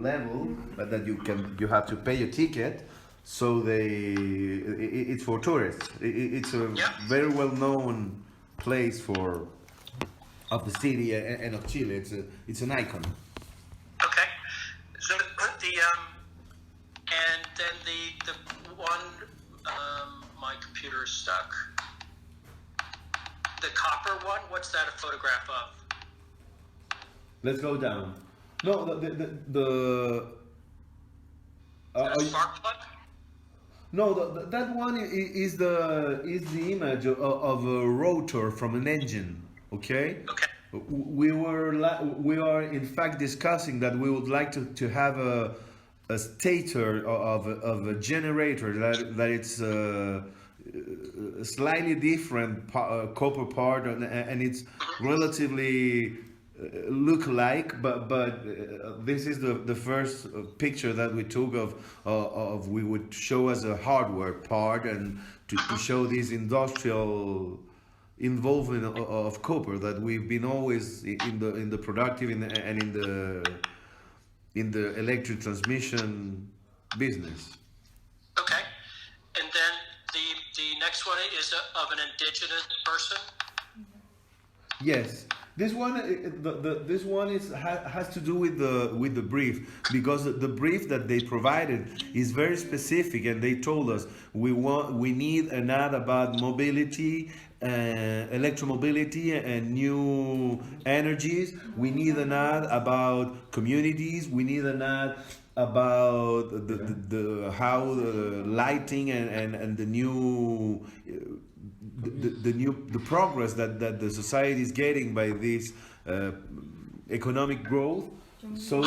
level, but that you have to pay a ticket. So it's for tourists. It's a very well known place of the city and of Chile. It's an icon. Okay. So and then the one, my computer is stuck. The copper one. What's that a photograph of? Let's go down. No, the spark plug. No, that one is the image of a rotor from an engine. Okay. Okay. We are in fact discussing that we would like to have a stator of a generator that it's slightly different copper part and it's relatively look like, but this is the first picture that we took of we would show as a hardware part and to show this industrial involvement of copper that we've been always in the productive and in the electric transmission business. Okay, and then the next one is of an indigenous person. Yes. This one has to do with the brief, because the brief that they provided is very specific, and they told us we need an ad about mobility, electromobility, and new energies. We need an ad about communities. We need an ad about the how the lighting and the new. The progress that the society is getting by this economic growth. So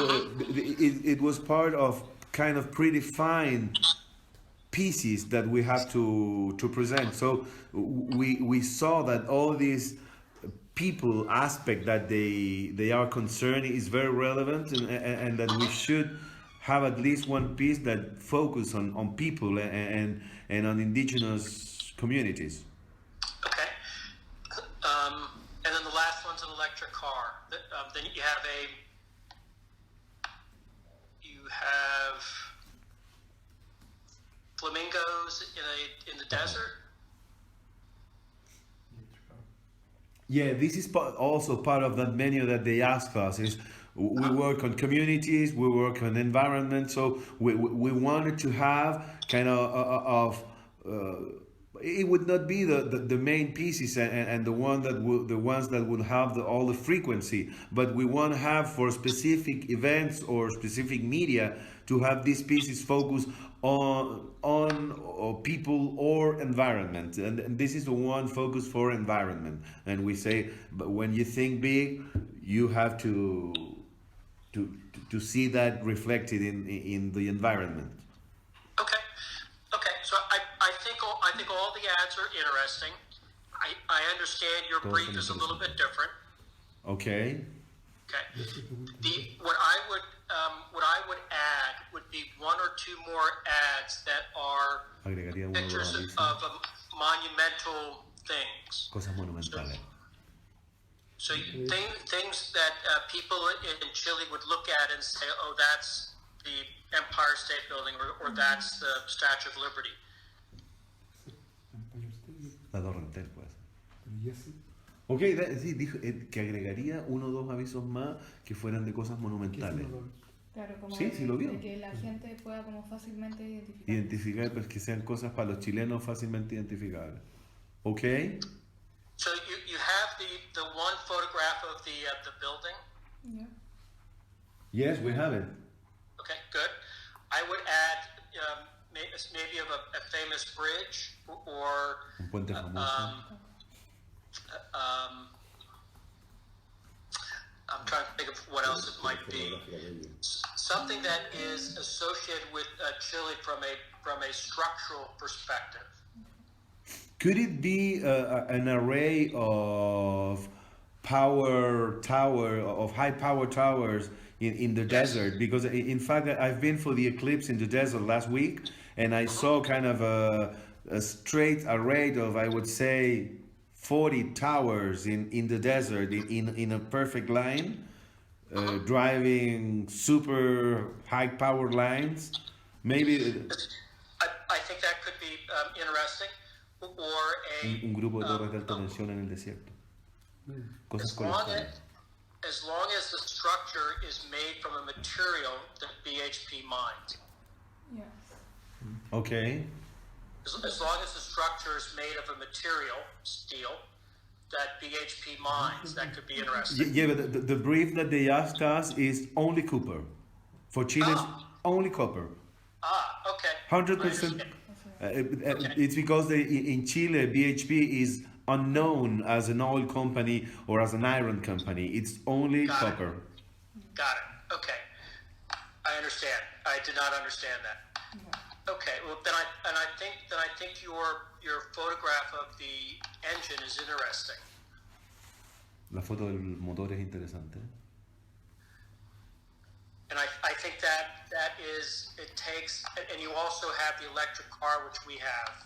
it was part of kind of predefined pieces that we have to present. So we saw that all these people aspect that they are concerned is very relevant, and that we should have at least one piece that focus on people and on indigenous communities. And then the last one's an electric car. Then you have flamingos in the desert. Yeah, this is also part of that menu that they ask us. Is we work on communities, we work on environment. So we wanted to have kind of. It would not be the main pieces and the ones that would have all the frequency, but we want to have for specific events or specific media to have these pieces focus on or people or environment, and this is the one focus for environment. And we say, but when you think big, you have to see that reflected in the environment. I think all the ads are interesting. I understand your brief is a little bit different. Okay. What I would add would be one or two more ads that are pictures of monumental things. Cosas monumentales. So things that people in Chile would look at and say, oh, that's the Empire State Building, or that's the Statue of Liberty. La Torre Eiffel, pues. Ok, sí, dijo que agregaría uno o dos avisos más que fueran de cosas monumentales. Claro, como sí, sí lo vio. De que la gente pueda como fácilmente identificar. Identificar, pues que sean cosas para los chilenos fácilmente identificables. Ok. So you have the one photograph of the building? Yeah. Yes, we have it. Okay, good. I would add maybe of a famous bridge or un puente famoso. I'm trying to think of what else it might be. Something that is associated with Chile from a structural perspective. Could it be an array of high power towers in the desert? Because in fact, I've been for the eclipse in the desert last week, and I saw kind of a straight array of, I would say, 40 towers in the desert in a perfect line. driving super high power lines. Maybe I think that could be interesting, or un grupo de torres de alta a tensión en el desierto. Cosas as long colosales. as long as the structure is made from a material that BHP mines. Yes. Okay. As long as the structure is made of a material, steel, that BHP mines, that could be interesting. Yeah, but the brief that they asked us is only copper. For Chile's only copper. Okay. 100%. It's because in Chile, BHP is unknown as an oil company or as an iron company. It's only Got it. copper. Got it. Okay. I understand. I did not understand that. Yeah. Okay. Well, then I think your photograph of the engine is interesting. La foto del motor es interesante. And I think that is, it takes, and you also have the electric car, which we have.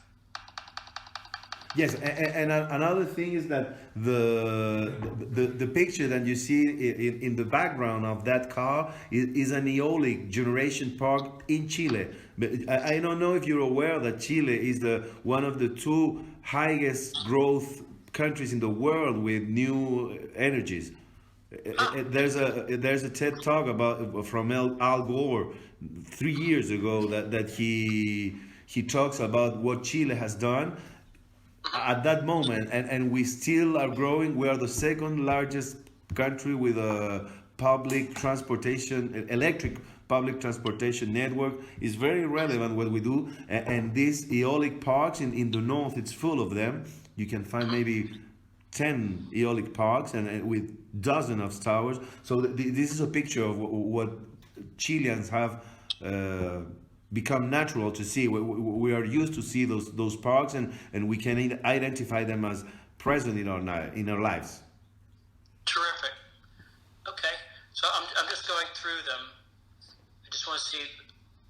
Yes, and another thing is that the picture that you see in the background of that car is an eolic generation park in Chile. But I don't know if you're aware that Chile is one of the two highest growth countries in the world with new energies. There's a TED talk from Al Gore 3 years ago that he talks about what Chile has done at that moment, and we still are growing. We are the second largest country with a electric public transportation network. Is very relevant what we do, and these eolic parks in the north, it's full of them. You can find maybe 10 eolic parks and with dozens of towers. So this is a picture of what Chileans have become natural to see. We are used to see those parks, and we can identify them as present in our lives. Terrific. Okay. So I'm just going through them. I just want to see,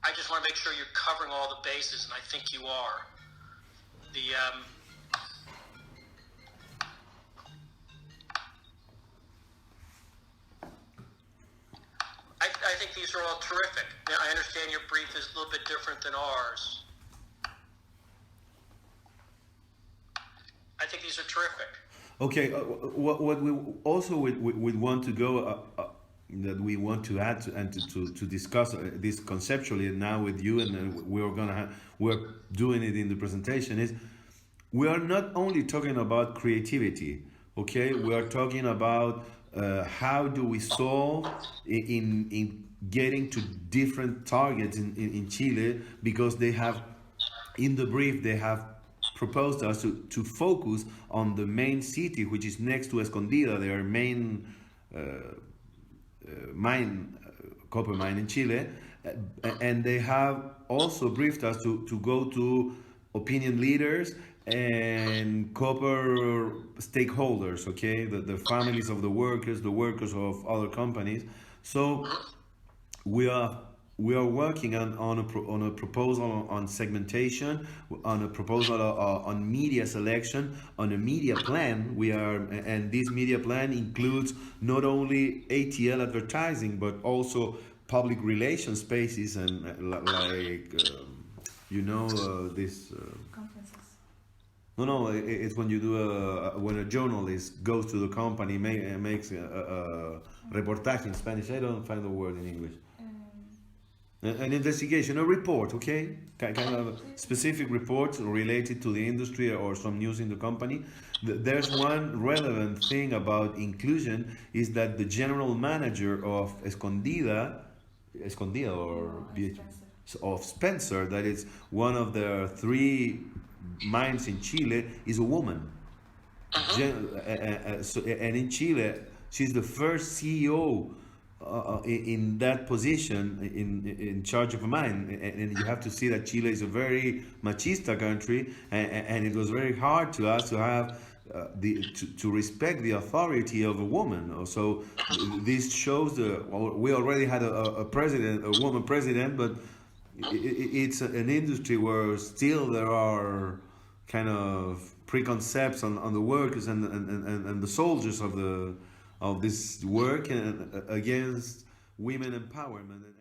I just want to make sure you're covering all the bases, and I think you are. I think these are all terrific. Now, I understand your brief is a little bit different than ours. I think these are terrific. Okay, what we also would want to go that we want to add to discuss this conceptually now with you, and we're doing it in the presentation, is we are not only talking about creativity. Okay, we are talking about how do we solve in getting to different targets in Chile, because they have in the brief they have proposed us to focus on the main city, which is next to Escondida, their main copper mine in Chile, and they have also briefed us to go to opinion leaders and copper stakeholders, okay, the families of the workers of other companies. So we are working on a proposal on segmentation, on a proposal on media selection, on a media plan. And this media plan includes not only ATL advertising, but also public relations spaces and this. Conferences. No, it's when you do when a journalist goes to the company, makes a reportaje in Spanish. I don't find the word in English. An investigation, a report, okay? Kind of specific reports related to the industry or some news in the company. There's one relevant thing about inclusion is that the general manager of Escondida or of Spencer, that is one of the 3 mines in Chile, is a woman. And in Chile, she's the first CEO in that position, in charge of a mine, and you have to see that Chile is a very machista country, and it was very hard to us to have to respect the authority of a woman. So this shows we already had a woman president, but it's an industry where still there are kind of preconceptions on the workers and the soldiers of of this work and against women empowerment.